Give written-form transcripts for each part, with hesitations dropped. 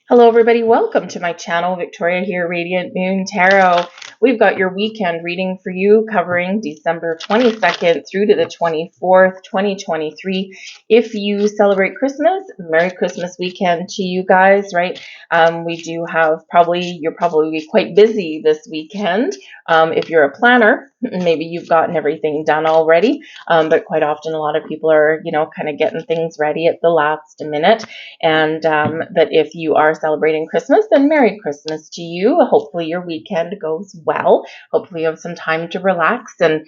Hello everybody, welcome to my channel. Victoria here, Radiant Moon Tarot. We've got your weekend reading for you covering December 22nd through to the 24th, 2023. If you celebrate Christmas, Merry Christmas weekend to you guys, right? We do have you're probably quite busy this weekend. If you're a planner, maybe you've gotten everything done already, but quite often a lot of people are, kind of getting things ready at the last minute. And that if you are celebrating Christmas, then Merry Christmas to you. Hopefully your weekend goes well. Hopefully you have some time to relax and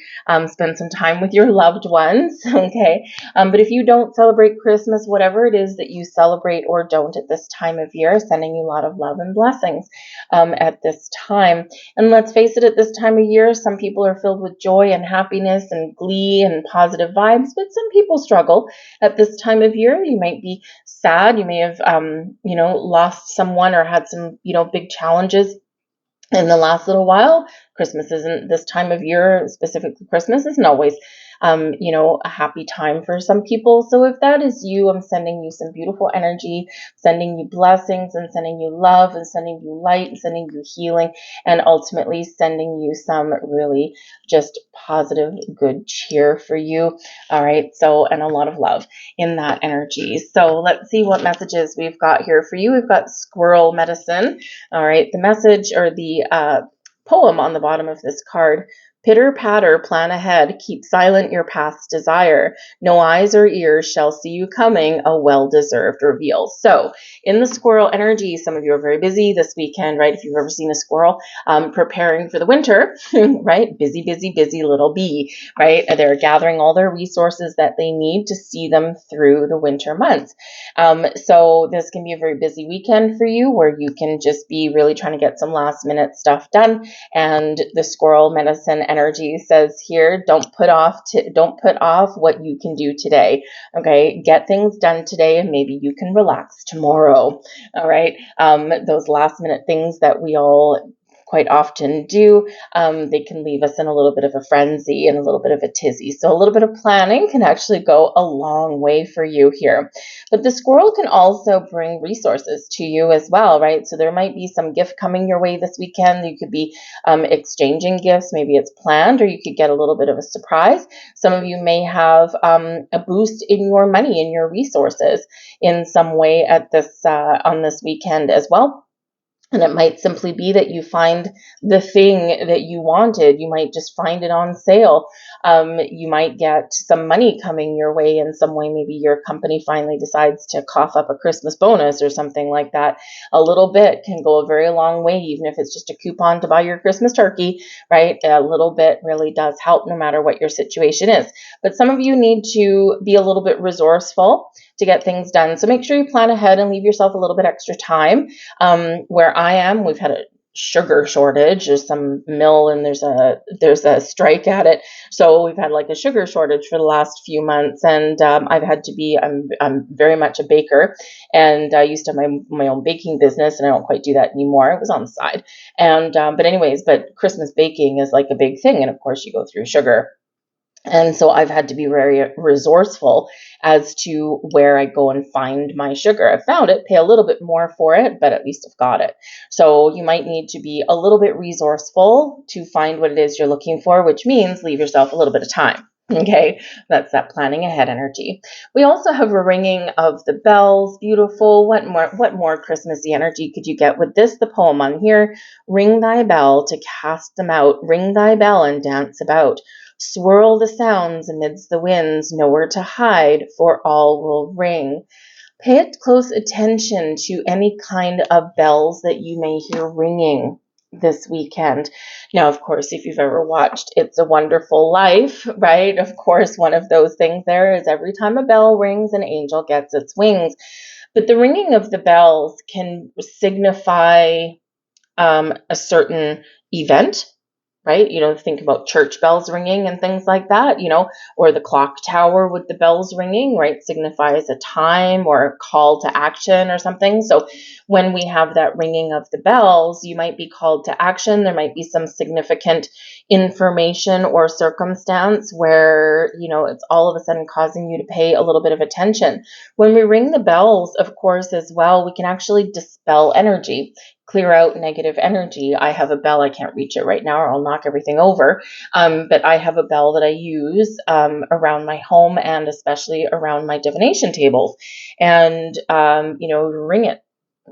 spend some time with your loved ones. Okay. But if you don't celebrate Christmas, whatever it is that you celebrate or don't at this time of year, sending you a lot of love and blessings at this time. And let's face it, at this time of year, some people are filled with joy and happiness and glee and positive vibes, but some people struggle at this time of year. You might be sad. You may have, lost someone or had some, big challenges in the last little while. Christmas isn't this time of year, specifically Christmas isn't always, a happy time for some people. So if that is you, I'm sending you some beautiful energy, sending you blessings and sending you love and sending you light and sending you healing and ultimately sending you some really just positive, good cheer for you. All right. So, and a lot of love in that energy. So let's see what messages we've got here for you. We've got squirrel medicine. All right. The message or the poem on the bottom of this card: pitter patter, plan ahead, keep silent your past desire. No eyes or ears shall see you coming, a well-deserved reveal. So in the squirrel energy, some of you are very busy this weekend, right? If you've ever seen a squirrel preparing for the winter, right? Busy, busy, busy little bee, right? They're gathering all their resources that they need to see them through the winter months. So this can be a very busy weekend for you where you can just be really trying to get some last minute stuff done. And the squirrel medicine energy says here, don't put off what you can do today. Okay, get things done today and maybe you can relax tomorrow. All right, those last minute things that we all quite often do, they can leave us in a little bit of a frenzy and a little bit of a tizzy. So a little bit of planning can actually go a long way for you here. But the squirrel can also bring resources to you as well, right? So there might be some gift coming your way this weekend. You could be exchanging gifts. Maybe it's planned, or you could get a little bit of a surprise. Some of you may have a boost in your money, in your resources in some way at this on this weekend as well. And it might simply be that you find the thing that you wanted. You might just find it on sale. You might get some money coming your way in some way. Maybe your company finally decides to cough up a Christmas bonus or something like that. A little bit can go a very long way, even if it's just a coupon to buy your Christmas turkey, right? A little bit really does help no matter what your situation is. But some of you need to be a little bit resourceful to get things done. So make sure you plan ahead and leave yourself a little bit extra time. Where I am, we've had a sugar shortage. There's some mill and there's a strike at it. So we've had like a sugar shortage for the last few months, and I've had to be. I'm very much a baker, and I used to have my own baking business, and I don't quite do that anymore. It was on the side, and but Christmas baking is like a big thing, and of course you go through sugar. And so I've had to be very resourceful as to where I go and find my sugar. I've found it, pay a little bit more for it, but at least I've got it. So you might need to be a little bit resourceful to find what it is you're looking for, which means leave yourself a little bit of time. Okay, that's that planning ahead energy. We also have a ringing of the bells. Beautiful. What more Christmassy energy could you get with this? The poem on here: ring thy bell to cast them out. Ring thy bell and dance about. Swirl the sounds amidst the winds, nowhere to hide, for all will ring. Pay close attention to any kind of bells that you may hear ringing this weekend. Now, of course, if you've ever watched It's a Wonderful Life, right? Of course, one of those things there is every time a bell rings, an angel gets its wings. But the ringing of the bells can signify a certain event, right? Think about church bells ringing and things like that, or the clock tower with the bells ringing, right? Signifies a time or a call to action or something. So when we have that ringing of the bells, you might be called to action. There might be some significant information or circumstance where, it's all of a sudden causing you to pay a little bit of attention. When we ring the bells, of course, as well, we can actually dispel energy, clear out negative energy. I have a bell. I can't reach it right now or I'll knock everything over. But I have a bell that I use around my home and especially around my divination tables. And,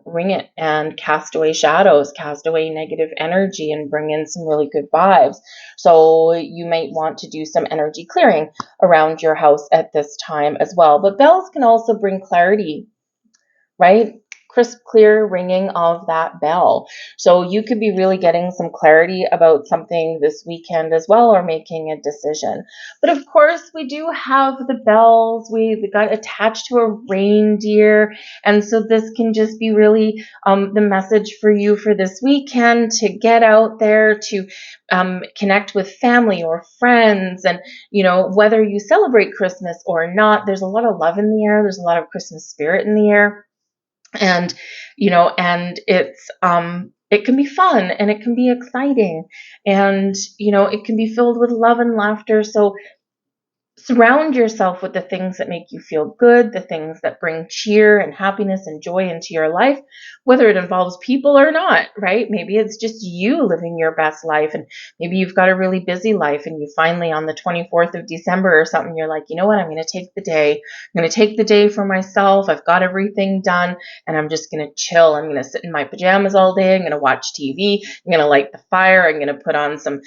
ring it and cast away shadows, cast away negative energy, and bring in some really good vibes. So you might want to do some energy clearing around your house at this time as well. But bells can also bring clarity, right? Crisp, clear ringing of that bell. So you could be really getting some clarity about something this weekend as well, or making a decision. But of course, we do have the bells. We got attached to a reindeer. And so this can just be really the message for you for this weekend to get out there, to connect with family or friends. And, whether you celebrate Christmas or not, there's a lot of love in the air. There's a lot of Christmas spirit in the air. And, and it can be fun and it can be exciting and, it can be filled with love and laughter. So surround yourself with the things that make you feel good, the things that bring cheer and happiness and joy into your life, whether it involves people or not, right? Maybe it's just you living your best life, and maybe you've got a really busy life and you finally on the 24th of December or something, you're like, you know what, I'm going to take the day. I'm going to take the day for myself. I've got everything done and I'm just going to chill. I'm going to sit in my pajamas all day. I'm going to watch TV. I'm going to light the fire. I'm going to put on some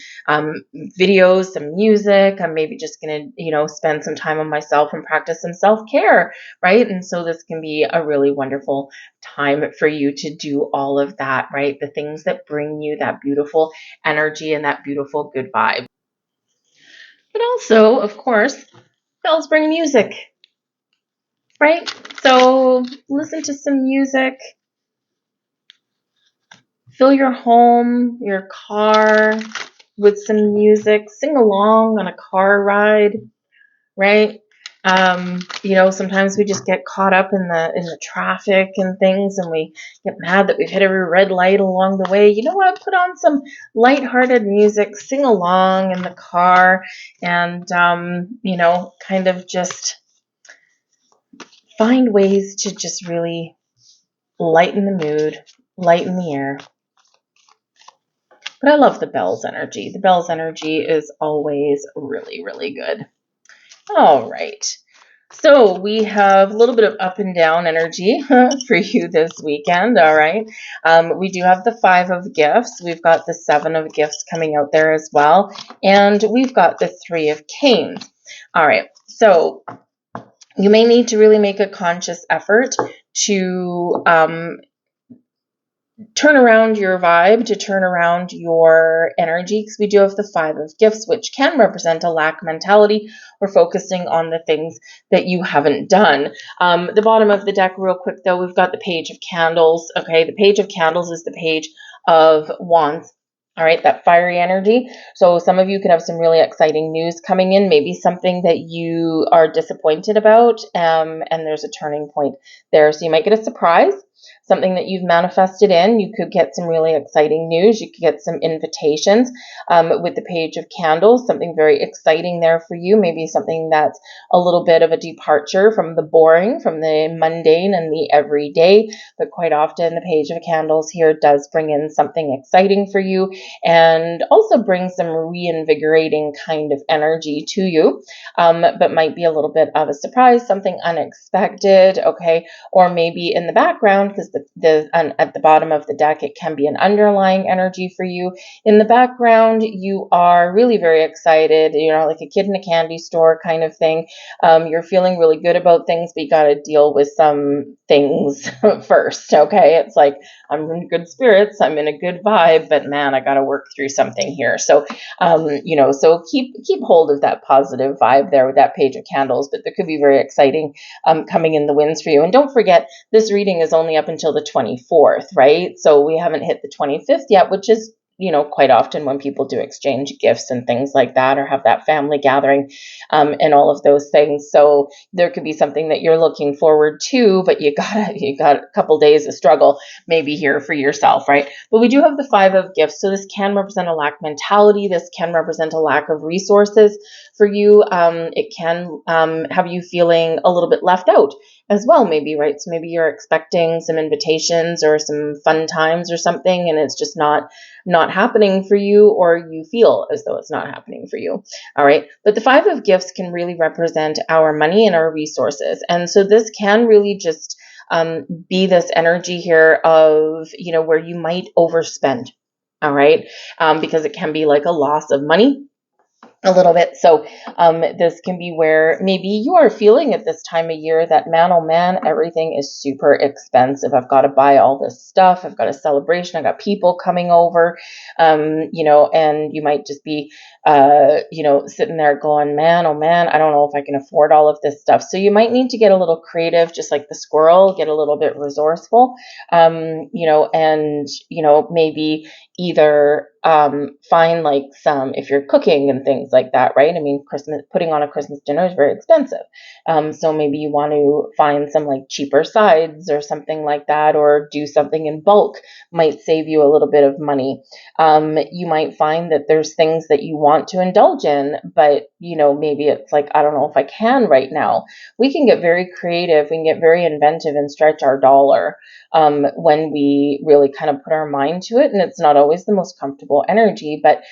videos, some music. I'm maybe just going to, spend some time on myself and practice some self-care, right? And so this can be a really wonderful time for you to do all of that, right? The things that bring you that beautiful energy and that beautiful good vibe. But also, of course, bells bring music, right? So listen to some music, fill your home, your car with some music, sing along on a car ride, right? Sometimes we just get caught up in the traffic and things, and we get mad that we've hit every red light along the way. You know what? Put on some lighthearted music, sing along in the car, and kind of just find ways to just really lighten the mood, lighten the air. But I love the bells energy. The bells energy is always really, really good. All right. So we have a little bit of up and down energy for you this weekend. All right. We do have the 5 of gifts. We've got the 7 of gifts coming out there as well. And we've got the 3 of canes. All right. So you may need to really make a conscious effort to turn around your vibe, to turn around your energy, because we do have the 5 of gifts, which can represent a lack mentality or focusing on the things that you haven't done. The bottom of the deck, real quick though, we've got the Page of Candles. Okay, the Page of Candles is the Page of Wands. All right, that fiery energy. So some of you could have some really exciting news coming in, maybe something that you are disappointed about, and there's a turning point there. So you might get a surprise, something that you've manifested in. You could get some really exciting news. You could get some invitations with the Page of Candles, something very exciting there for you. Maybe something that's a little bit of a departure from the boring, from the mundane and the everyday. But quite often the Page of Candles here does bring in something exciting for you and also bring some reinvigorating kind of energy to you, but might be a little bit of a surprise, something unexpected, okay? Or maybe in the background, because at the bottom of the deck, it can be an underlying energy for you. In the background, you are really very excited, like a kid in a candy store kind of thing. You're feeling really good about things, but you got to deal with some things first, okay? It's like, I'm in good spirits, I'm in a good vibe, but man, I got to work through something here. So, so keep hold of that positive vibe there with that Page of Candles, but there could be very exciting coming in the winds for you. And don't forget, this reading is only up until the 24th, right? So we haven't hit the 25th yet, which is quite often when people do exchange gifts and things like that, or have that family gathering, and all of those things. So there could be something that you're looking forward to, but you got a couple days of struggle maybe here for yourself, right? But we do have the Five of Gifts. So this can represent a lack mentality. This can represent a lack of resources for you. It can have you feeling a little bit left out as well, maybe, right? So maybe you're expecting some invitations or some fun times or something, and it's just not happening for you, or you feel as though it's not happening for you. All right. But the Five of Gifts can really represent our money and our resources. And so this can really just be this energy here of, where you might overspend. All right. Because it can be like a loss of money a little bit. So this can be where maybe you are feeling at this time of year that, man, oh man, everything is super expensive. I've got to buy all this stuff. I've got a celebration. I've got people coming over, and you might just be, sitting there going, man, oh man, I don't know if I can afford all of this stuff. So you might need to get a little creative, just like the squirrel, get a little bit resourceful, and, maybe either find like some, if you're cooking and things like that, right? I mean, putting on a Christmas dinner is very expensive. So maybe you want to find some like cheaper sides or something like that, or do something in bulk, might save you a little bit of money. You might find that there's things that you want to indulge in, but maybe it's like, I don't know if I can right now. We can get very creative, we can get very inventive and stretch our dollar when we really kind of put our mind to it. And it's not always the most comfortable energy, but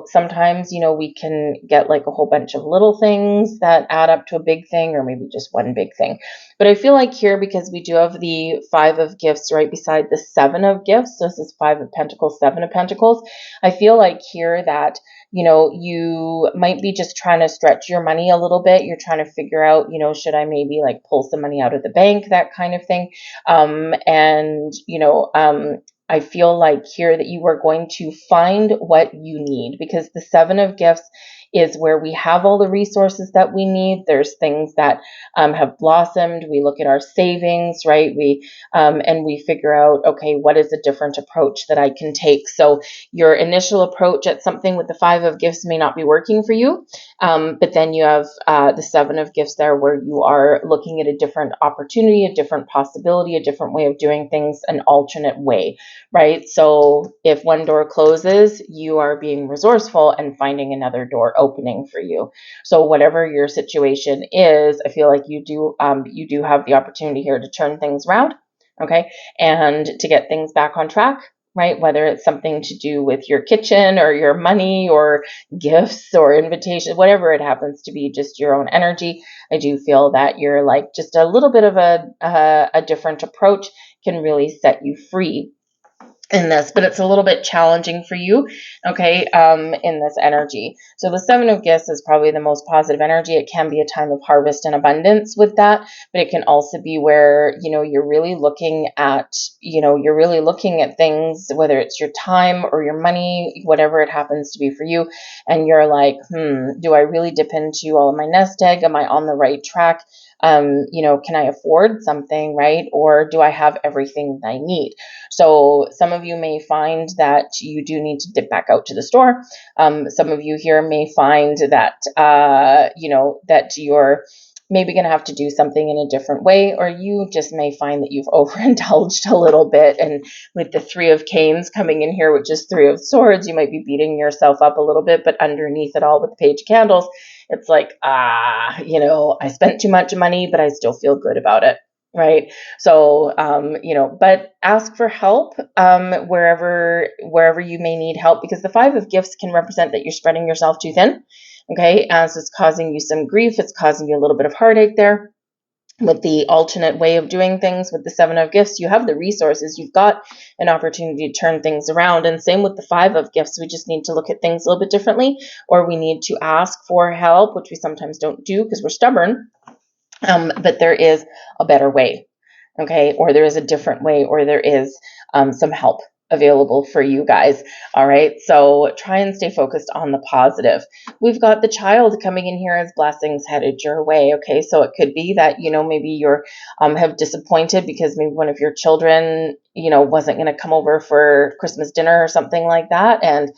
sometimes we can get like a whole bunch of little things that add up to a big thing, or maybe just one big thing. But I feel like here, because we do have the Five of Gifts right beside the Seven of Gifts, so this is Five of Pentacles, Seven of Pentacles, I feel like here that you might be just trying to stretch your money a little bit. You're trying to figure out, should I maybe like pull some money out of the bank, that kind of thing. I feel like here that you are going to find what you need, because the Seven of Gifts is where we have all the resources that we need. There's things that have blossomed. We look at our savings, right? And we figure out, okay, what is a different approach that I can take? So your initial approach at something with the Five of Gifts may not be working for you, but then you have the Seven of Gifts there, where you are looking at a different opportunity, a different possibility, a different way of doing things, an alternate way, right? So if one door closes, you are being resourceful and finding another door opening for you. So whatever your situation is, I feel like you do have the opportunity here to turn things around, okay, and to get things back on track, right? Whether it's something to do with your kitchen or your money or gifts or invitations, whatever it happens to be, just your own energy. I do feel that you're like just a little bit of a different approach can really set you free in this, but it's a little bit challenging for you, okay, in this energy. So the Seven of Gifts is probably the most positive energy. It can be a time of harvest and abundance with that, but it can also be where, you're really looking at, things, whether it's your time or your money, whatever it happens to be for you, and you're like, do I really dip into all of my nest egg? Am I on the right track? Can I afford something, right? Or do I have everything I need? So some of you may find that you do need to dip back out to the store. Some of you here may find that, that you're maybe going to have to do something in a different way, or you just may find that you've overindulged a little bit. And with the Three of Canes coming in here, which is Three of Swords, you might be beating yourself up a little bit, but underneath it all with the Page of Candles, it's like, I spent too much money, but I still feel good about it. Right. So, but ask for help wherever you may need help, because the Five of Gifts can represent that you're spreading yourself too thin. Okay. As it's causing you some grief, it's causing you a little bit of heartache there. With the alternate way of doing things with the Seven of Gifts, you have the resources, you've got an opportunity to turn things around. And same with the Five of Gifts, we just need to look at things a little bit differently, or we need to ask for help, which we sometimes don't do because we're stubborn. But there is a better way, okay? Or there is a different way, or there is some help available for you guys. All right. So try and stay focused on the positive. We've got the Child coming in here as blessings headed your way. Okay. So it could be that, maybe you're have disappointed because maybe one of your children, wasn't going to come over for Christmas dinner or something like that. And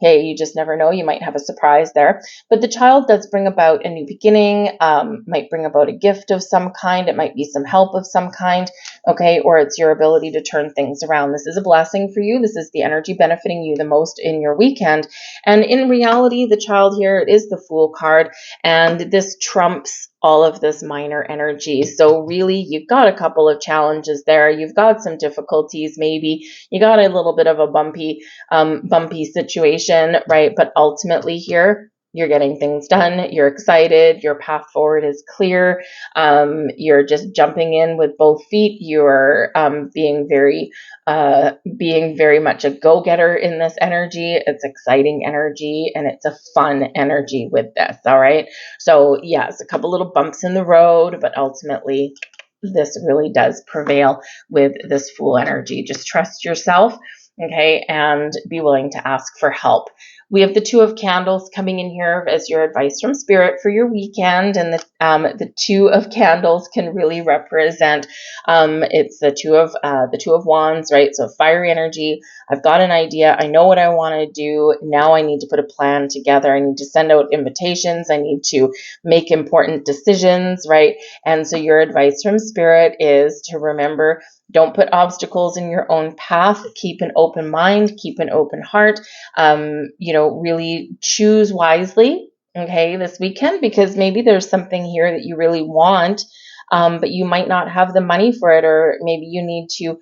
hey, you just never know. You might have a surprise there. But the child does bring about a new beginning, might bring about a gift of some kind. It might be some help of some kind, okay? Or it's your ability to turn things around. This is a blessing for you. This is the energy benefiting you the most in your weekend. And in reality, the child here, it is the Fool card, and this trumps all of this minor energy. So really, you've got a couple of challenges there. You've got some difficulties, maybe. You got a little bit of a bumpy situation, right? But ultimately here, you're getting things done. You're excited. Your path forward is clear. You're just jumping in with both feet. You're being very much a go-getter in this energy. It's exciting energy, and it's a fun energy with this. All right. So yes, a couple little bumps in the road, but ultimately this really does prevail with this Fool energy. Just trust yourself. Okay, and be willing to ask for help. We have the Two of Candles coming in here as your advice from Spirit for your weekend, and the Two of Candles can really represent it's the two of Wands, right? So fiery energy. I've got an idea. I know what I want to do. Now I need to put a plan together. I need to send out invitations. I need to make important decisions, right? And so your advice from Spirit is to remember, don't put obstacles in your own path. Keep an open mind, keep an open heart. Really choose wisely, okay, this weekend, because maybe there's something here that you really want, but you might not have the money for it, or maybe you need to,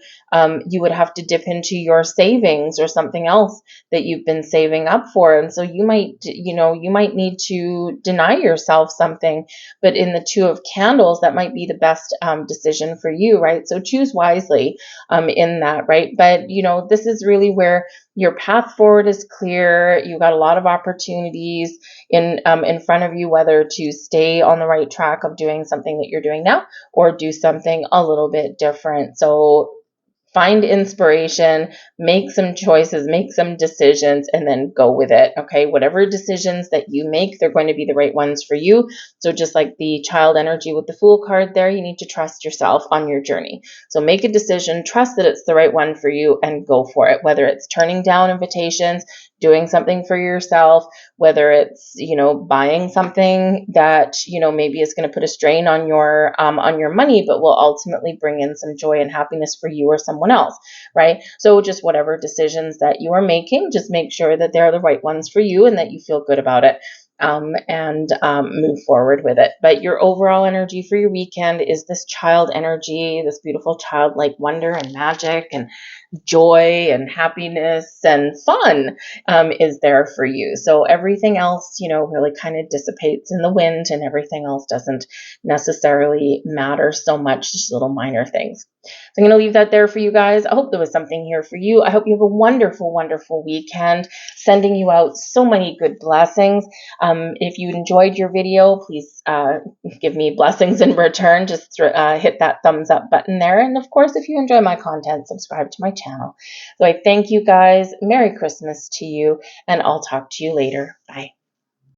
you would have to dip into your savings or something else that you've been saving up for. And so you might need to deny yourself something, but in the Two of Candles, that might be the best decision for you, right? So choose wisely in that, right? But, this is really where your path forward is clear. You've got a lot of opportunities in front of you, whether to stay on the right track of doing something that you're doing now or do something a little bit different. So find inspiration, make some choices, make some decisions, and then go with it, okay? Whatever decisions that you make, they're going to be the right ones for you. So just like the child energy with the Fool card there, you need to trust yourself on your journey. So make a decision, trust that it's the right one for you, and go for it. Whether it's turning down invitations, doing something for yourself, whether it's, buying something that, maybe is going to put a strain on your money, but will ultimately bring in some joy and happiness for you or someone else, right? So just whatever decisions that you are making, just make sure that they're the right ones for you and that you feel good about it. And move forward with it. But your overall energy for your weekend is this child energy, this beautiful childlike wonder and magic and joy and happiness and fun is there for you. So everything else, really kind of dissipates in the wind, and everything else doesn't necessarily matter so much, just little minor things. So I'm going to leave that there for you guys. I hope there was something here for you. I hope you have a wonderful, wonderful weekend. Sending you out so many good blessings. If you enjoyed your video, please give me blessings in return. Just hit that thumbs up button there. And of course, if you enjoy my content, subscribe to my channel. So I thank you guys. Merry Christmas to you, and I'll talk to you later. Bye.